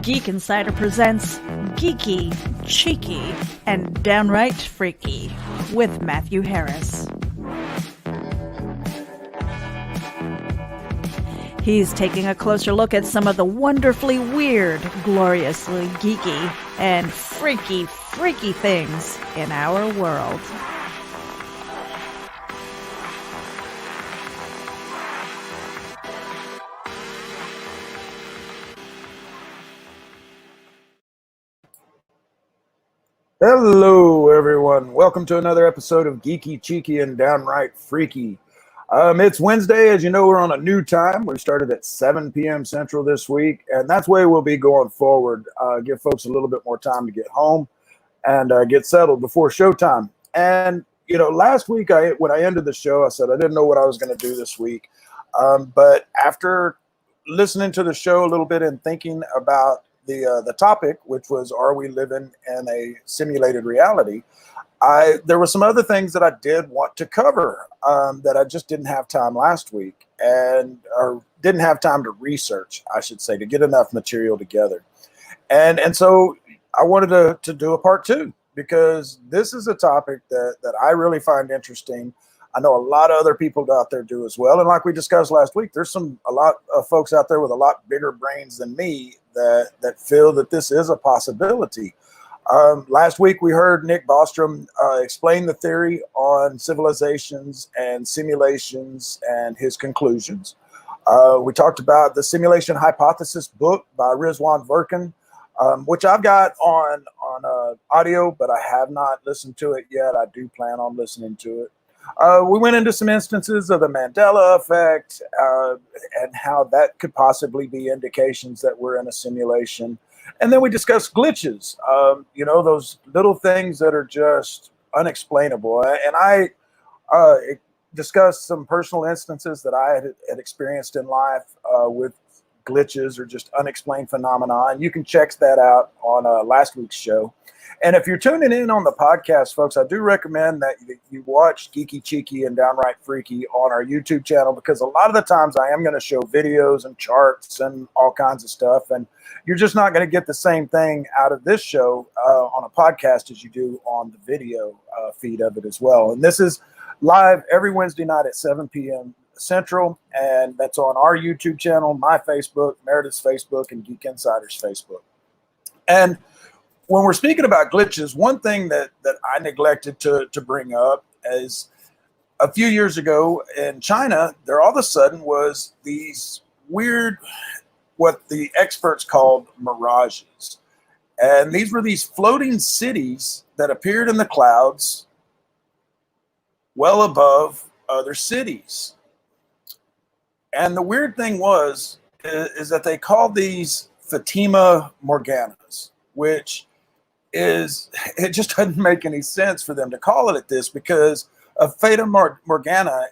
Geek Insider presents Geeky, Cheeky, and Downright Freaky with Matthew Harris. He's taking a closer look at some of the wonderfully weird, gloriously geeky, and freaky things in our world. Hello, everyone. Welcome to another episode of Geeky, Cheeky, and Downright Freaky. It's Wednesday. As you know, we're on a new time. We started at 7 p.m. Central this week, and that's the way we'll be going forward. Give folks a little bit more time to get home and get settled before showtime. And, you know, last week when I ended the show, I said I didn't know what I was going to do this week. But after listening to the show a little bit and thinking about the topic, which was, are we living in a simulated reality? There were some other things that I did want to cover that I just didn't have time last week or didn't have time to research, I should say, to get enough material together. And so I wanted to do a part two, because this is a topic that I really find interesting. I know a lot of other people out there do as well. And like we discussed last week, there's a lot of folks out there with a lot bigger brains than me that feel that this is a possibility. Last week, we heard Nick Bostrom explain the theory on civilizations and simulations and his conclusions. We talked about the Simulation Hypothesis book by Rizwan Virkan, which I've got on audio, but I have not listened to it yet. I do plan on listening to it. We went into some instances of the Mandela effect and how that could possibly be indications that we're in a simulation. And then we discussed glitches, those little things that are just unexplainable. And I discussed some personal instances that I had experienced in life with glitches or just unexplained phenomena. And you can check that out on last week's show. And if you're tuning in on the podcast, folks, I do recommend that you watch Geeky, Cheeky, and Downright Freaky on our YouTube channel, because a lot of the times I am going to show videos and charts and all kinds of stuff. And you're just not going to get the same thing out of this show on a podcast as you do on the video feed of it as well. And this is live every Wednesday night at 7 p.m. Central. And that's on our YouTube channel, my Facebook, Meredith's Facebook, and Geek Insider's Facebook. And when we're speaking about glitches, one thing that I neglected to bring up is a few years ago in China, there all of a sudden was these weird, what the experts called mirages. And these were these floating cities that appeared in the clouds well above other cities. And the weird thing is that they called these Fatima Morganas, which it just doesn't make any sense for them to call it this, because a Fata Morgana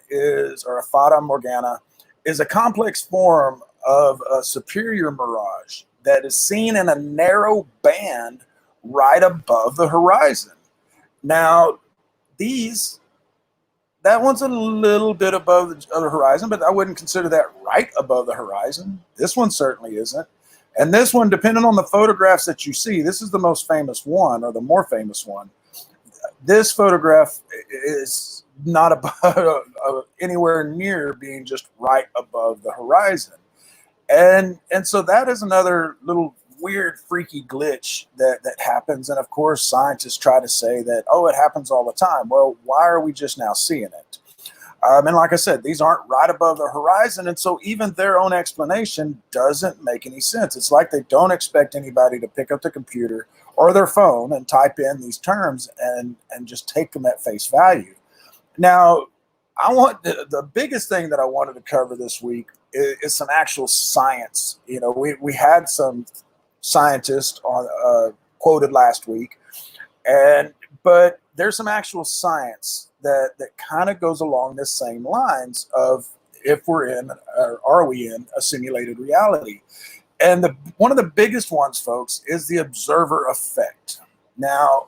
or a Fata Morgana is a complex form of a superior mirage that is seen in a narrow band right above the horizon. Now, that one's a little bit above the other horizon, but I wouldn't consider that right above the horizon. This one certainly isn't. And this one, depending on the photographs that you see, this is the most famous one, or the more famous one. This photograph is not about anywhere near being just right above the horizon. And so that is another little weird, freaky glitch that happens. And of course, scientists try to say that, oh, it happens all the time. Well, why are we just now seeing it? And like I said, these aren't right above the horizon. And so even their own explanation doesn't make any sense. It's like they don't expect anybody to pick up the computer or their phone and type in these terms and just take them at face value. Now, the biggest thing that I wanted to cover this week is some actual science. You know, we had some scientists quoted last week, but there's some actual science that kind of goes along the same lines of if we're in, or are we in, a simulated reality. And one of the biggest ones, folks, is the observer effect. Now,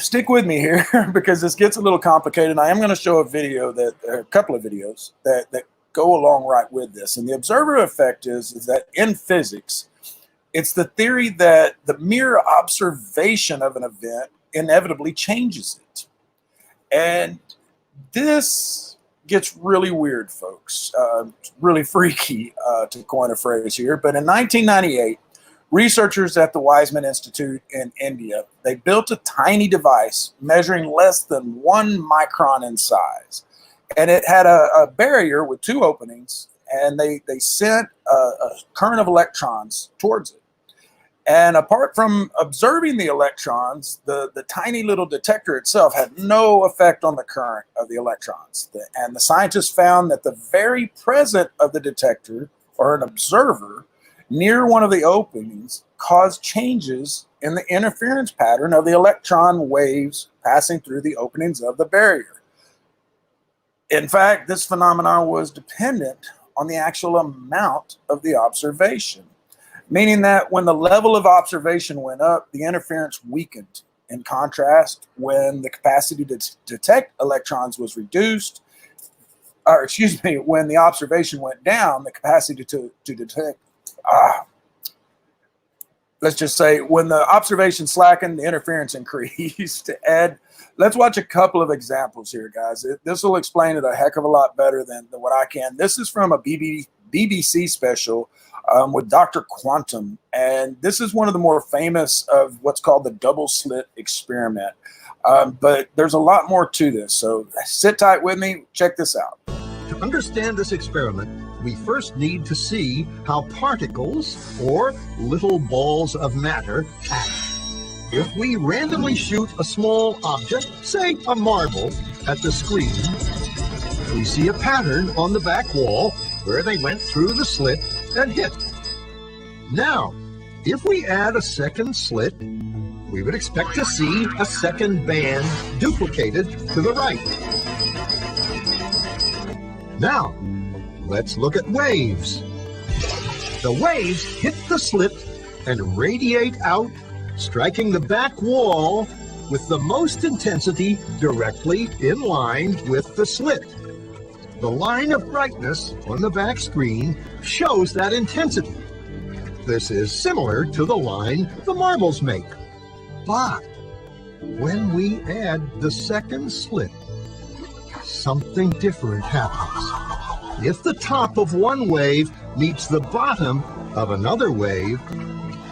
stick with me here because this gets a little complicated. I am going to show a couple of videos that go along right with this. And the observer effect is that in physics, It's the theory that the mere observation of an event inevitably changes it. And this gets really weird, folks. Really freaky, to coin a phrase here. But in 1998, researchers at the Weizmann Institute in India, they built a tiny device measuring less than 1 micron in size. And it had a barrier with 2 openings, and they sent a current of electrons towards it. And apart from observing the electrons, the tiny little detector itself had no effect on the current of the electrons. And the scientists found that the very presence of the detector, or an observer, near one of the openings caused changes in the interference pattern of the electron waves passing through the openings of the barrier. In fact, this phenomenon was dependent on the actual amount of the observation, meaning that when the level of observation went up, the interference weakened. In contrast, when the capacity to detect electrons was reduced, or excuse me, when the observation went down, the capacity to detect, let's just say when the observation slackened, the interference increased. And let's watch a couple of examples here, guys. This will explain it a heck of a lot better than what I can. This is from a BBC special with Dr. Quantum, and this is one of the more famous of what's called the double slit experiment. But there's a lot more to this, so sit tight with me. Check this out. To understand this experiment, we first need to see how particles, or little balls of matter, act. If we randomly shoot a small object, say a marble, at the screen, we see a pattern on the back wall where they went through the slit and hit. Now, if we add a second slit, we would expect to see a second band duplicated to the right. Now, let's look at waves. The waves hit the slit and radiate out, striking the back wall with the most intensity directly in line with the slit. The line of brightness on the back screen shows that intensity. This is similar to the line the marbles make. But when we add the second slit, something different happens. If the top of one wave meets the bottom of another wave,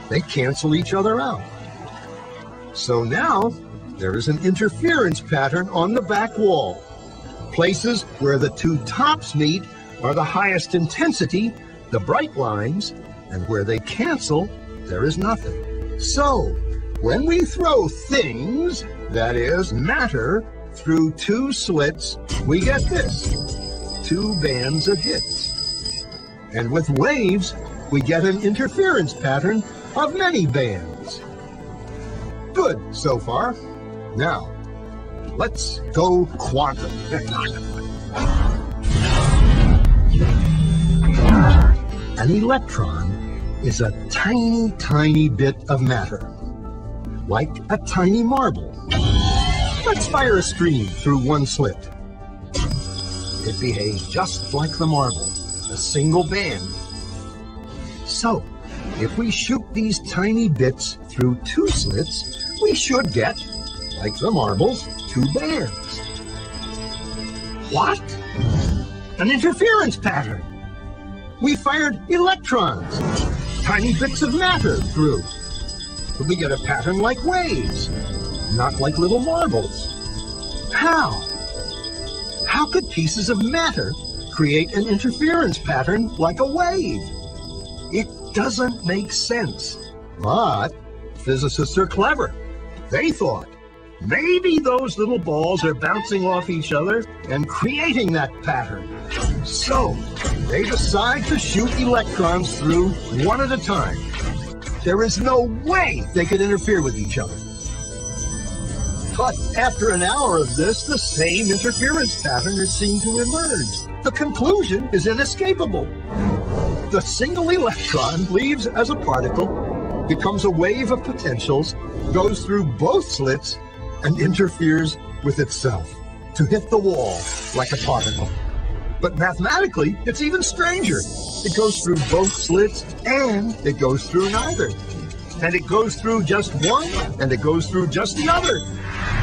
they cancel each other out. So now there is an interference pattern on the back wall. Places where the 2 tops meet are the highest intensity, the bright lines, and where they cancel, there is nothing. So, when we throw things, that is, matter, through 2 slits, we get this, 2 bands of hits. And with waves, we get an interference pattern of many bands. Good so far. Now, let's go quantum. An electron is a tiny, tiny bit of matter, like a tiny marble. Let's fire a stream through one slit. It behaves just like the marble, a single band. So, if we shoot these tiny bits through 2 slits, we should get, like the marbles, 2 bands. What? An interference pattern. We fired electrons, tiny bits of matter through. But we get a pattern like waves, not like little marbles. How? How could pieces of matter create an interference pattern like a wave? It doesn't make sense. But physicists are clever. They thought, maybe those little balls are bouncing off each other and creating that pattern. So, they decide to shoot electrons through one at a time. There is no way they could interfere with each other. But after an hour of this, the same interference pattern is seen to emerge. The conclusion is inescapable. The single electron leaves as a particle, becomes a wave of potentials, goes through both slits, and interferes with itself to hit the wall like a particle. But mathematically, it's even stranger. It goes through both slits and it goes through neither. And it goes through just one and it goes through just the other.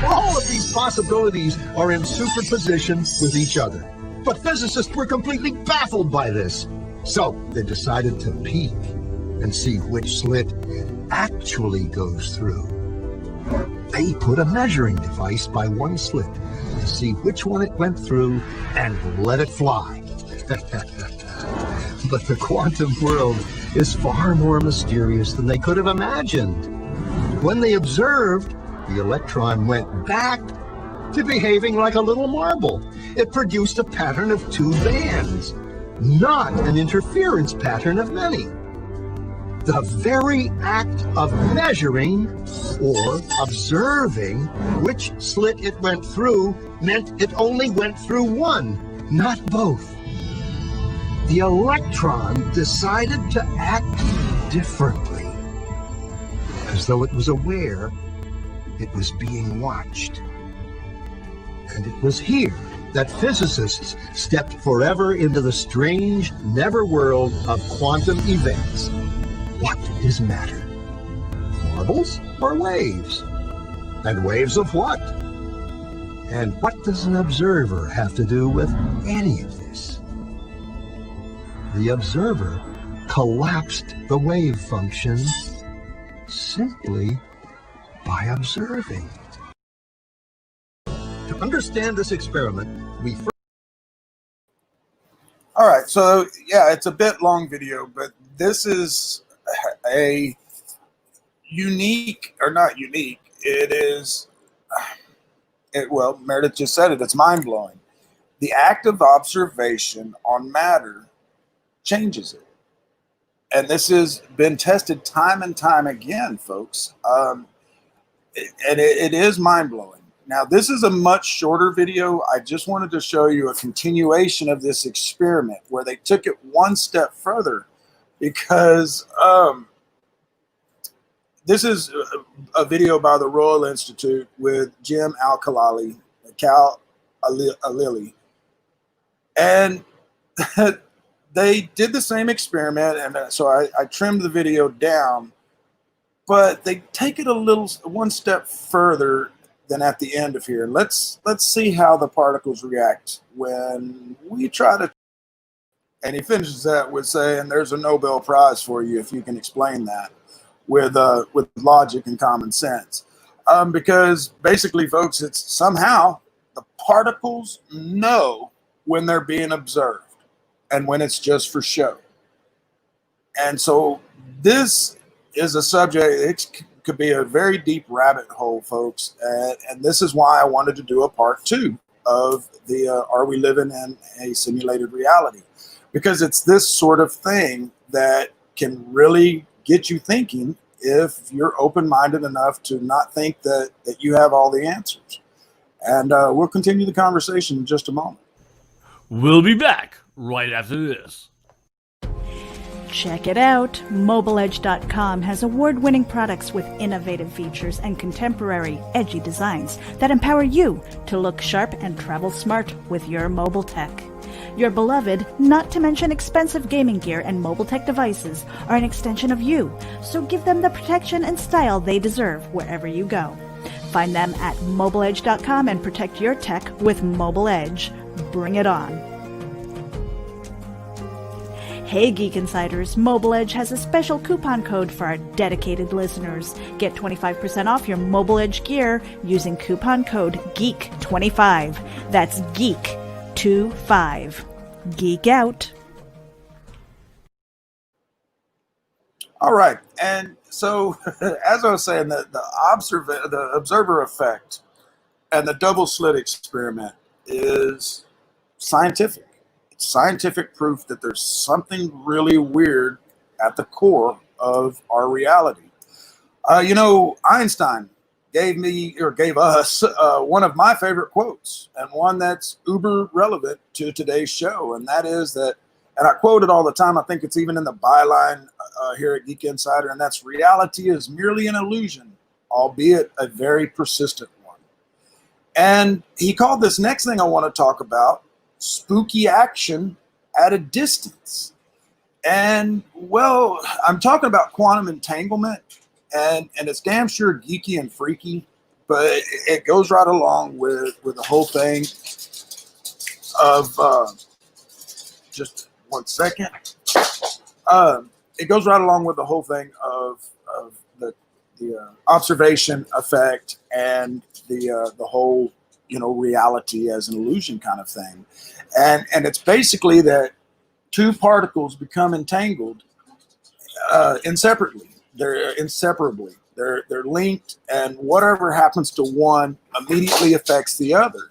All of these possibilities are in superposition with each other. But physicists were completely baffled by this. So they decided to peek and see which slit it actually goes through. They put a measuring device by one slit to see which one it went through and let it fly. But the quantum world is far more mysterious than they could have imagined. When they observed, the electron went back to behaving like a little marble. It produced a pattern of two bands, not an interference pattern of many. The very act of measuring or observing which slit it went through meant it only went through one, not both. The electron decided to act differently, as though it was aware it was being watched. And it was here that physicists stepped forever into the strange never-world of quantum events. What is matter? Marbles or waves? And waves of what? And what does an observer have to do with any of this? The observer collapsed the wave function simply by observing. To understand this experiment, we first... All right, so yeah, it's a bit long video, but this is a unique, or not unique, well, Meredith just said it, it's mind-blowing. The act of observation on matter changes it. And this has been tested time and time again, folks. And it is mind-blowing. Now, this is a much shorter video. I just wanted to show you a continuation of this experiment where they took it one step further, because this is a video by the Royal Institute with Jim Al-Khalili, Al-Alili. And they did the same experiment, and so I trimmed the video down, but they take it one step further than at the end of here. Let's see how the particles react when we try to. And he finishes that with saying, "There's a Nobel Prize for you if you can explain that with logic and common sense." Because basically, folks, it's somehow the particles know when they're being observed and when it's just for show. And so this is a subject, it could be a very deep rabbit hole, folks. And this is why I wanted to do a part 2 of the Are We Living in a Simulated Reality? Because it's this sort of thing that can really get you thinking if you're open-minded enough to not think that you have all the answers. And we'll continue the conversation in just a moment. We'll be back right after this. Check it out. MobileEdge.com has award-winning products with innovative features and contemporary, edgy designs that empower you to look sharp and travel smart with your mobile tech. Your beloved, not to mention expensive gaming gear and mobile tech devices, are an extension of you, so give them the protection and style they deserve wherever you go. Find them at MobileEdge.com and protect your tech with Mobile Edge. Bring it on. Hey Geek Insiders, Mobile Edge has a special coupon code for our dedicated listeners. Get 25% off your Mobile Edge gear using coupon code GEEK25. That's GEEK25. Geek out. All right, and so as I was saying, the observer effect and the double slit experiment is scientific. It's scientific proof that there's something really weird at the core of our reality. Einstein gave us one of my favorite quotes, and one that's uber relevant to today's show, and that is that, and I quote it all the time, I think it's even in the byline here at Geek Insider, and that's, reality is merely an illusion, albeit a very persistent one. And he called this next thing I want to talk about spooky action at a distance. And, well, I'm talking about quantum entanglement, and it's damn sure geeky and freaky, but it goes right along with the whole thing of, just 1 second. It goes right along with the whole thing of the observation effect and the whole, reality as an illusion kind of thing. And it's basically that two particles become entangled inseparably. They're inseparably. They're linked, and whatever happens to one immediately affects the other,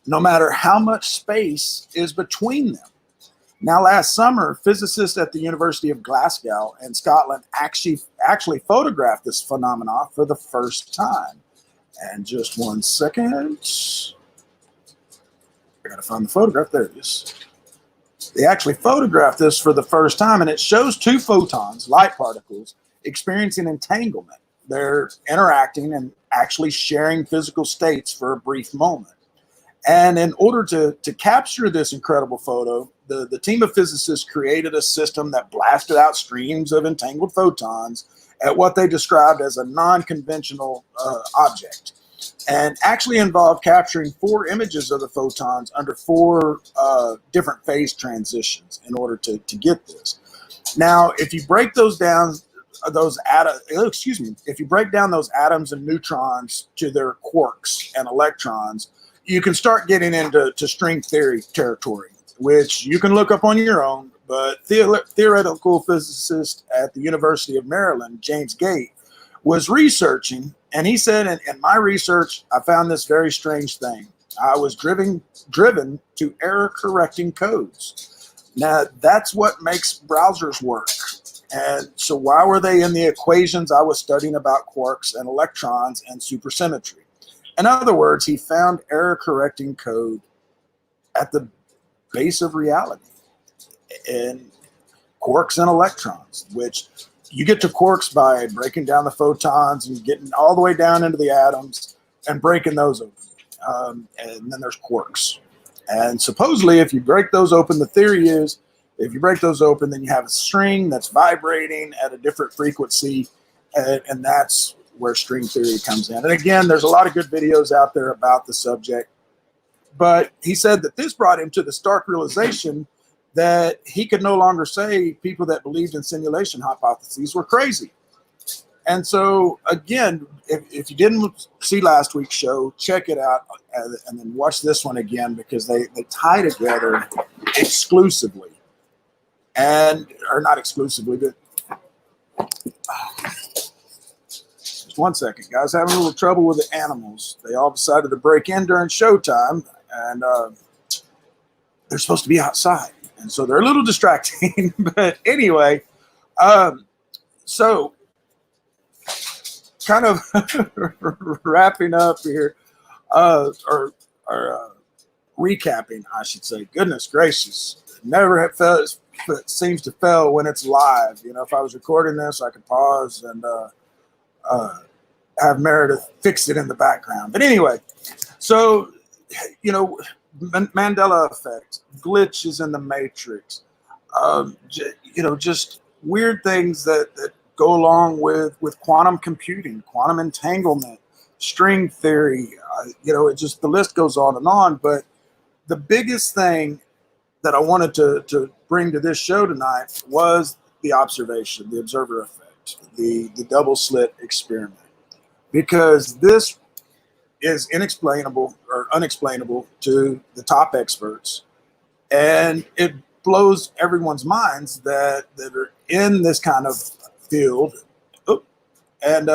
no matter how much space is between them. Now, last summer, physicists at the University of Glasgow in Scotland actually photographed this phenomenon for the first time. And just 1 second. I gotta find the photograph. There it is. They actually photographed this for the first time, and it shows two photons, light particles, experiencing entanglement. They're interacting and actually sharing physical states for a brief moment. And in order to capture this incredible photo, the team of physicists created a system that blasted out streams of entangled photons at what they described as a non-conventional object, and actually involved capturing 4 images of the photons under 4 different phase transitions in order to get this. Now, if you break those down, if you break down those atoms and neutrons to their quarks and electrons, you can start getting into string theory territory, which you can look up on your own. But theoretical physicist at the University of Maryland, James Gate, was researching, and he said, in my research, I found this very strange thing. I was driven to error correcting codes. Now, that's what makes browsers work. And so why were they in the equations I was studying about quarks and electrons and supersymmetry? In other words, he found error correcting code at the base of reality in quarks and electrons, which you get to quarks by breaking down the photons and getting all the way down into the atoms and breaking those open. And then there's quarks. And supposedly, if you break those open, the theory is, if you break those open, then you have a string that's vibrating at a different frequency, and that's where string theory comes in. And again, there's a lot of good videos out there about the subject, but he said that this brought him to the stark realization that he could no longer say people that believed in simulation hypotheses were crazy. And so, again, if you didn't see last week's show, check it out and then watch this one again, because they tie together exclusively. Or not exclusively, but just 1 second, guys. Having a little trouble with the animals. They all decided to break in during showtime, and they're supposed to be outside. And so they're a little distracting. But anyway, so kind of wrapping up here, or recapping, I should say. Goodness gracious. Never have felt it seems to fail when it's live. If I was recording this, I could pause and have Meredith fix it in the background. But anyway, so, Mandela effect, glitches in the matrix, just weird things that go along with quantum computing, quantum entanglement, string theory, the list goes on and on. But the biggest thing that I wanted to bring to this show tonight was the observation, the observer effect, the double slit experiment, because this is inexplainable or unexplainable to the top experts, and it blows everyone's minds that are in this kind of field, and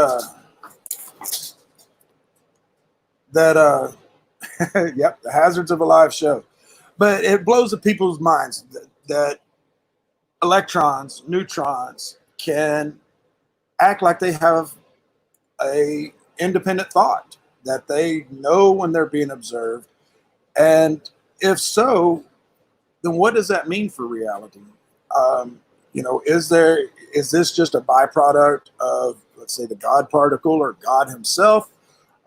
yep, the hazards of a live show. But it blows the people's minds that electrons, neutrons can act like they have a independent thought, that they know when they're being observed. And if so, then what does that mean for reality? Is this just a byproduct of, let's say, the God particle or God himself,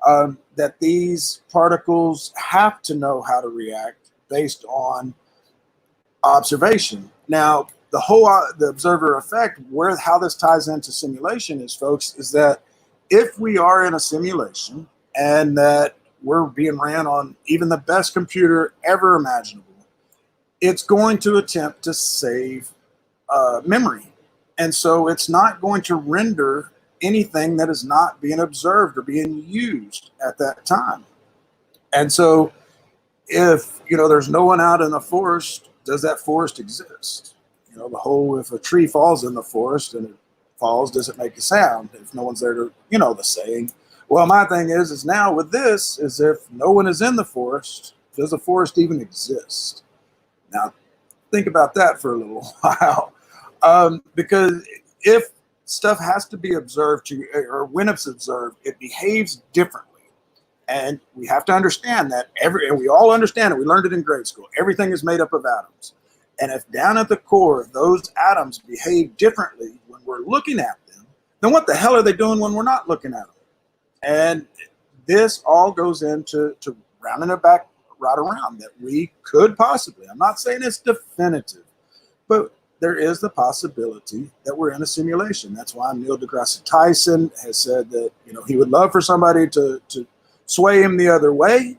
that these particles have to know how to react based on observation. Now, the observer effect, how this ties into simulation is, folks, is that if we are in a simulation and that we're being ran on even the best computer ever imaginable, it's going to attempt to save memory. And so it's not going to render anything that is not being observed or being used at that time. And so if, there's no one out in the forest, does that forest exist? If a tree falls in the forest and it falls, does it make a sound? If no one's there to, the saying. Well, my thing is now with this is if no one is in the forest, does the forest even exist? Now, think about that for a little while. Because if stuff has to be observed or when it's observed, it behaves differently. And we have to understand that and we all understand it. We learned it in grade school. Everything is made up of atoms. And if down at the core, those atoms behave differently when we're looking at them, then what the hell are they doing when we're not looking at them? And this all goes into rounding it back right around that we could possibly, I'm not saying it's definitive, but there is the possibility that we're in a simulation. That's why Neil deGrasse Tyson has said that, he would love for somebody to sway him the other way,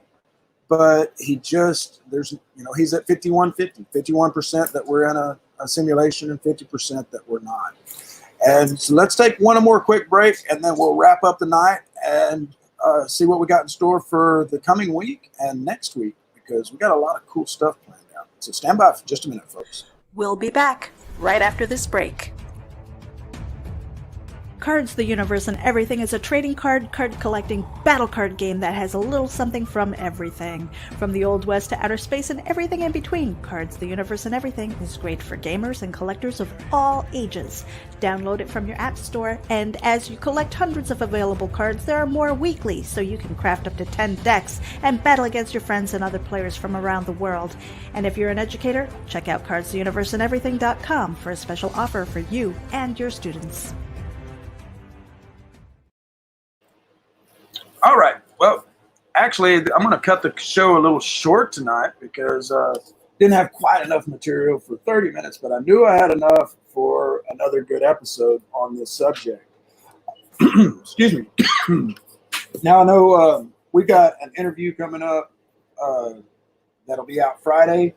but he's at 51% that we're in a simulation and 50% that we're not. And so let's take one more quick break and then we'll wrap up the night and see what we got in store for the coming week and next week, because we got a lot of cool stuff planned out. So stand by for just a minute, folks. We'll be back right after this break. Cards, the Universe, and Everything is a trading card collecting battle card game that has a little something from everything. From the Old West to outer space and everything in between, Cards, the Universe, and Everything is great for gamers and collectors of all ages. Download it from your app store, and as you collect hundreds of available cards, there are more weekly, so you can craft up to 10 decks and battle against your friends and other players from around the world. And if you're an educator, check out cardstheuniverseandeverything.com for a special offer for you and your students. All right. Well, actually, I'm going to cut the show a little short tonight because didn't have quite enough material for 30 minutes, but I knew I had enough for another good episode on this subject. Excuse me. Now I know we got an interview coming up that'll be out Friday,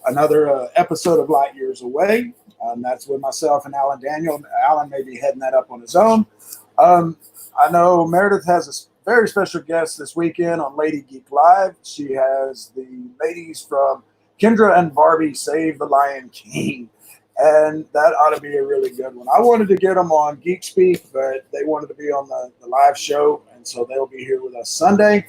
another episode of Light Years Away. That's with myself and Alan Daniel. Alan may be heading that up on his own. I know Meredith has a very special guest this weekend on Lady Geek Live. She has the ladies from Kendra and Barbie Save the Lion King, and that ought to be a really good one. I wanted to get them on Geek Speak, but they wanted to be on the live show, and so they'll be here with us Sunday.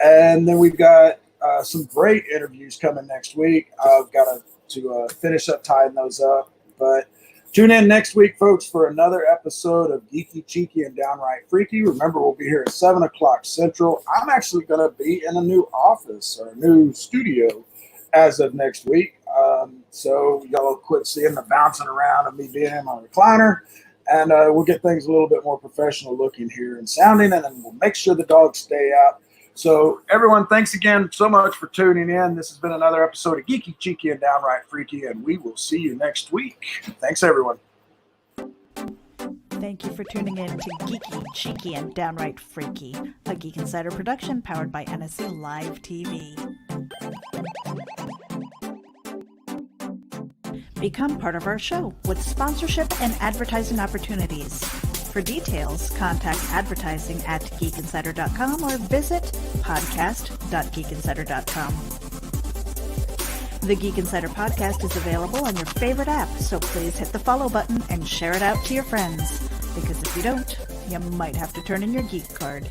And then we've got some great interviews coming next week. I've got to finish up tying those up, but tune in next week, folks, for another episode of Geeky, Cheeky, and Downright Freaky. Remember, we'll be here at 7 o'clock Central. I'm actually going to be in a new office or a new studio as of next week. So y'all quit seeing the bouncing around of me being in my recliner, and we'll get things a little bit more professional looking here and sounding, and then we'll make sure the dogs stay out. So everyone, thanks again so much for tuning in. This has been another episode of Geeky, Cheeky, and Downright Freaky, and we will see you next week. Thanks, everyone. Thank you for tuning in to Geeky, Cheeky, and Downright Freaky, a Geek Insider production powered by NSC Live TV. Become part of our show with sponsorship and advertising opportunities. For details, contact advertising at geekinsider.com or visit podcast.geekinsider.com. The Geek Insider podcast is available on your favorite app, so please hit the follow button and share it out to your friends. Because if you don't, you might have to turn in your geek card.